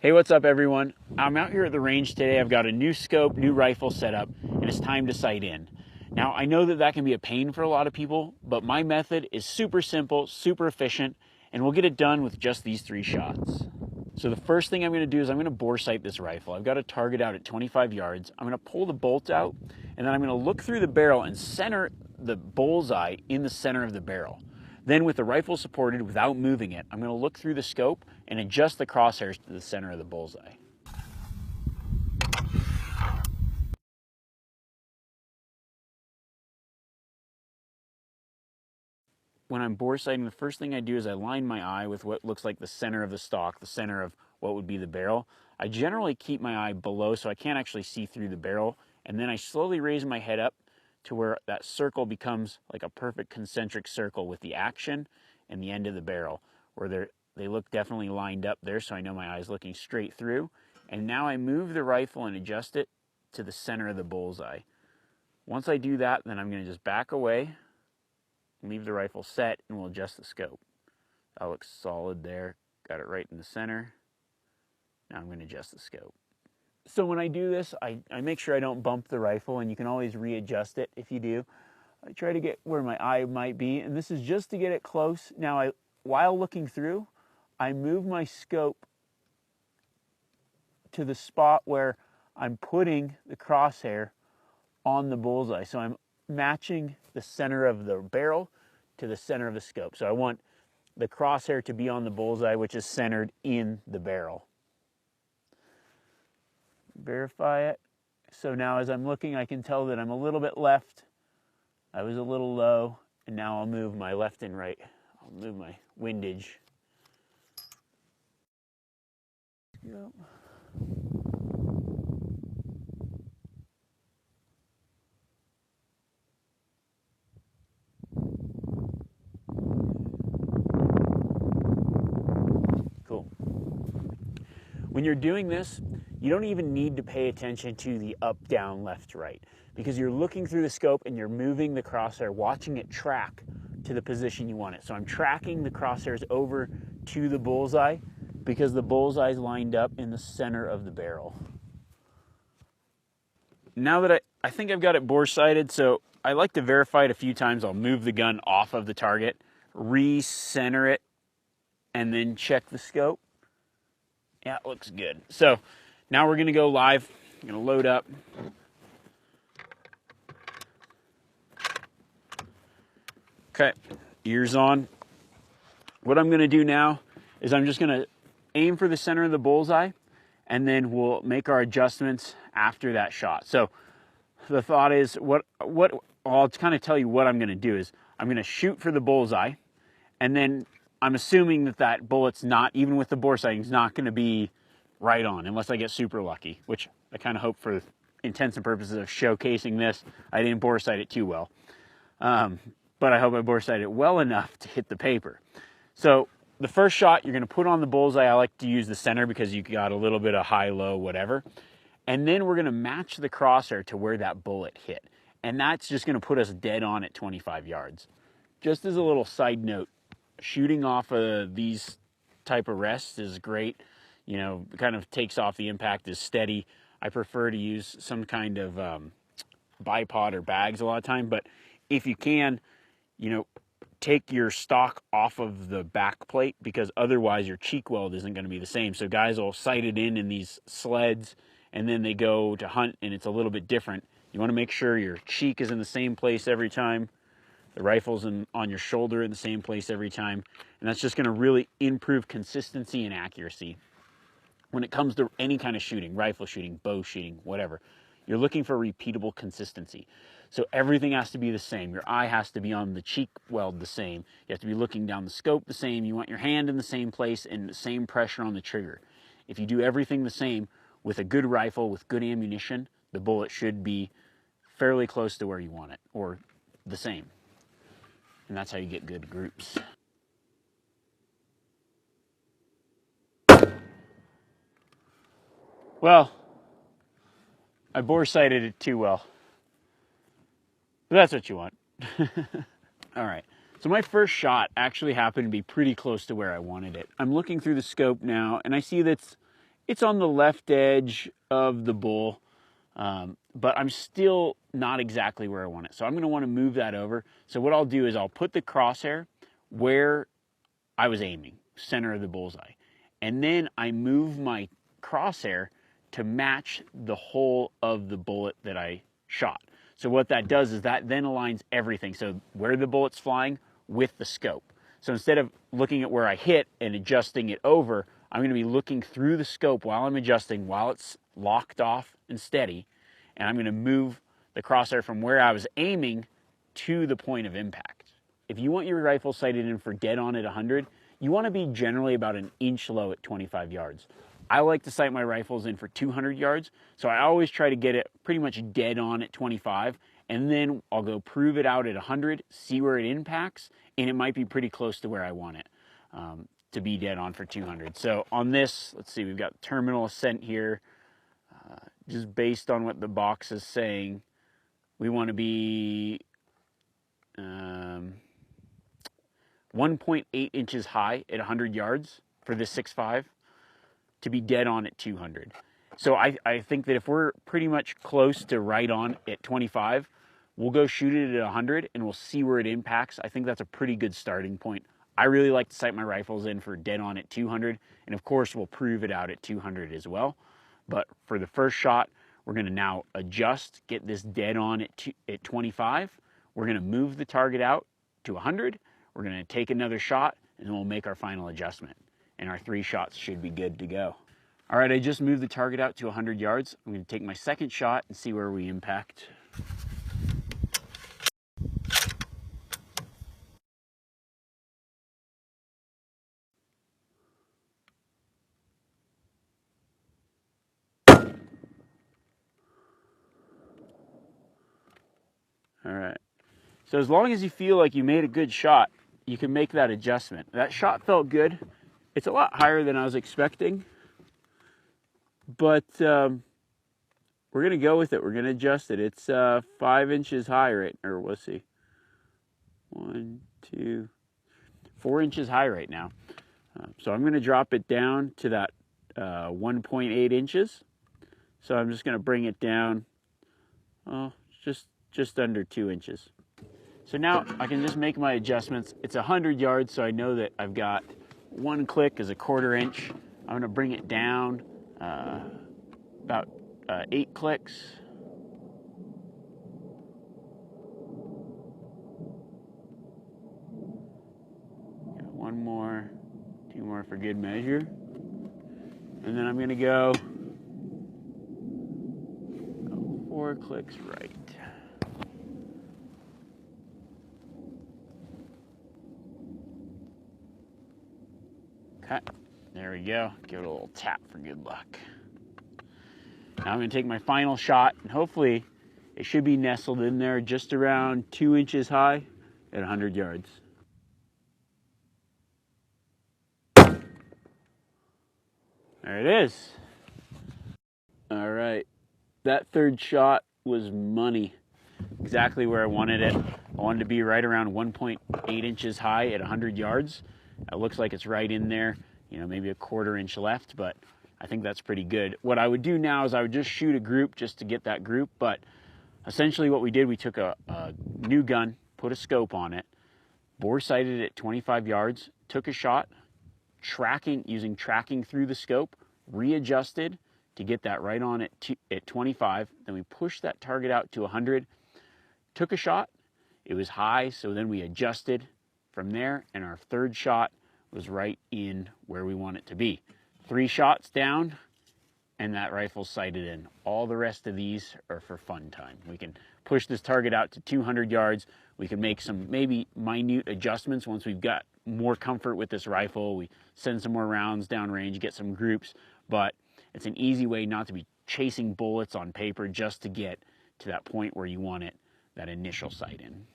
Hey, what's up everyone? I'm out here at the range today. I've got a new scope, new rifle set up, and it's time to sight in. Now, I know that can be a pain for a lot of people, but my method is super simple, super efficient, and we'll get it done with just these 3 shots. So the first thing I'm going to do is I'm going to bore sight this rifle. I've got a target out at 25 yards. I'm going to pull the bolt out, and then I'm going to look through the barrel and center the bullseye in the center of the barrel. Then with the rifle supported without moving it, I'm going to look through the scope and adjust the crosshairs to the center of the bullseye. When I'm bore sighting, the first thing I do is I line my eye with what looks like the center of the stock, the center of what would be the barrel. I generally keep my eye below so I can't actually see through the barrel, and then I slowly raise my head up to where that circle becomes like a perfect concentric circle with the action and the end of the barrel, where they look definitely lined up there, so I know my eye is looking straight through. And now I move the rifle and adjust it to the center of the bullseye. Once I do that, then I'm going to just back away, leave the rifle set, and we'll adjust the scope. That looks solid there. Got it right in the center. Now I'm going to adjust the scope. So when I do this, I make sure I don't bump the rifle, and you can always readjust it if you do. I try to get where my eye might be, and this is just to get it close. Now, while looking through, I move my scope to the spot where I'm putting the crosshair on the bullseye. So I'm matching the center of the barrel to the center of the scope. So I want the crosshair to be on the bullseye, which is centered in the barrel. Verify it. So now as I'm looking, I can tell that I'm a little bit left. I was a little low, and now I'll move my left and right. I'll move my windage. Yep. Cool. When you're doing this, you don't even need to pay attention to the up, down, left, right, because you're looking through the scope and you're moving the crosshair, watching it track to the position you want it. So I'm tracking the crosshairs over to the bullseye because the bullseye is lined up in the center of the barrel. Now that I think I've got it bore sighted, so I like to verify it a few times. I'll move the gun off of the target, re-center it, and then check the scope. Yeah, it looks good. So now we're gonna go live. I'm gonna load up. Okay, ears on. What I'm gonna do now is I'm just gonna aim for the center of the bullseye, and then we'll make our adjustments after that shot. So the thought is, I'll kind of tell you what I'm gonna do is I'm gonna shoot for the bullseye, and then I'm assuming that bullet's not, even with the bore sighting, is not gonna be right on unless I get super lucky, which I kind of hope for intents and purposes of showcasing this. I didn't bore sight it too well, but I hope I bore sight it well enough to hit the paper. So the first shot you're going to put on the bullseye. I like to use the center because you got a little bit of high, low, whatever. And then we're going to match the crosshair to where that bullet hit. And that's just going to put us dead on at 25 yards. Just as a little side note, shooting off of these type of rests is great. You know, kind of takes off the impact, is steady. I prefer to use some kind of bipod or bags a lot of time, but if you can, you know, take your stock off of the back plate, because otherwise your cheek weld isn't going to be the same. So guys will sight it in these sleds, and then they go to hunt and it's a little bit different. You want to make sure your cheek is in the same place every time, the rifle's on your shoulder in the same place every time, and that's just going to really improve consistency and accuracy. When it comes to any kind of shooting, rifle shooting, bow shooting, whatever, you're looking for repeatable consistency. So everything has to be the same. Your eye has to be on the cheek weld the same. You have to be looking down the scope the same. You want your hand in the same place and the same pressure on the trigger. If you do everything the same with a good rifle, with good ammunition, the bullet should be fairly close to where you want it, or the same. And that's how you get good groups. Well, I bore sighted it too well. But that's what you want. All right. So my first shot actually happened to be pretty close to where I wanted it. I'm looking through the scope now, and I see that it's on the left edge of the bull, but I'm still not exactly where I want it. So I'm going to want to move that over. So what I'll do is I'll put the crosshair where I was aiming, center of the bullseye. And then I move my crosshair to match the hole of the bullet that I shot. So what that does is that then aligns everything. So where the bullet's flying with the scope. So instead of looking at where I hit and adjusting it over, I'm going to be looking through the scope while I'm adjusting, while it's locked off and steady. And I'm going to move the crosshair from where I was aiming to the point of impact. If you want your rifle sighted in for dead on at 100, you want to be generally about an inch low at 25 yards. I like to sight my rifles in for 200 yards, so I always try to get it pretty much dead on at 25, and then I'll go prove it out at 100, see where it impacts, and it might be pretty close to where I want it to be dead on for 200. So on this, let's see, we've got terminal ascent here. Just based on what the box is saying, we want to be 1.8 inches high at 100 yards for this 6.5 to be dead on at 200. So I think that if we're pretty much close to right on at 25, we'll go shoot it at 100 and we'll see where it impacts. I think that's a pretty good starting point. I really like to sight my rifles in for dead on at 200, and of course we'll prove it out at 200 as well. But for the first shot, we're going to now adjust, get this dead on at 25. We're going to move the target out to 100. We're going to take another shot, and then we'll make our final adjustment. And our 3 shots should be good to go. All right, I just moved the target out to 100 yards. I'm going to take my second shot and see where we impact. All right. So as long as you feel like you made a good shot, you can make that adjustment. That shot felt good. It's a lot higher than I was expecting, but we're going to go with it. We're going to adjust it. It's 5 inches high right, or let's see. 1, 2, 4 inches high right now. So I'm going to drop it down to that 1.8 inches. So I'm just going to bring it down, just under 2 inches. So now I can just make my adjustments. It's 100 yards, so I know that I've got 1 click is a 1/4 inch. I'm going to bring it down about 8 clicks. Got 1 more, 2 more for good measure. And then I'm going to go 4 clicks right. Okay, there we go. Give it a little tap for good luck. Now I'm going to take my final shot, and hopefully it should be nestled in there just around 2 inches high at 100 yards. There it is. All right, that third shot was money. Exactly where I wanted it. I wanted to be right around 1.8 inches high at 100 yards. It looks like it's right in there, you know, maybe a 1/4 inch left, but I think that's pretty good. What I would do now is I would just shoot a group just to get that group, but essentially what we did, we took a new gun, put a scope on it, bore sighted it at 25 yards, took a shot, using tracking through the scope, readjusted to get that right on at 25. Then we pushed that target out to 100, took a shot. It was high, so then we adjusted from there, and our third shot was right in where we want it to be. 3 shots down, and that rifle's sighted in. All the rest of these are for fun time. We can push this target out to 200 yards. We can make some maybe minute adjustments once we've got more comfort with this rifle. We send some more rounds downrange, get some groups, but it's an easy way not to be chasing bullets on paper just to get to that point where you want it, that initial sight in.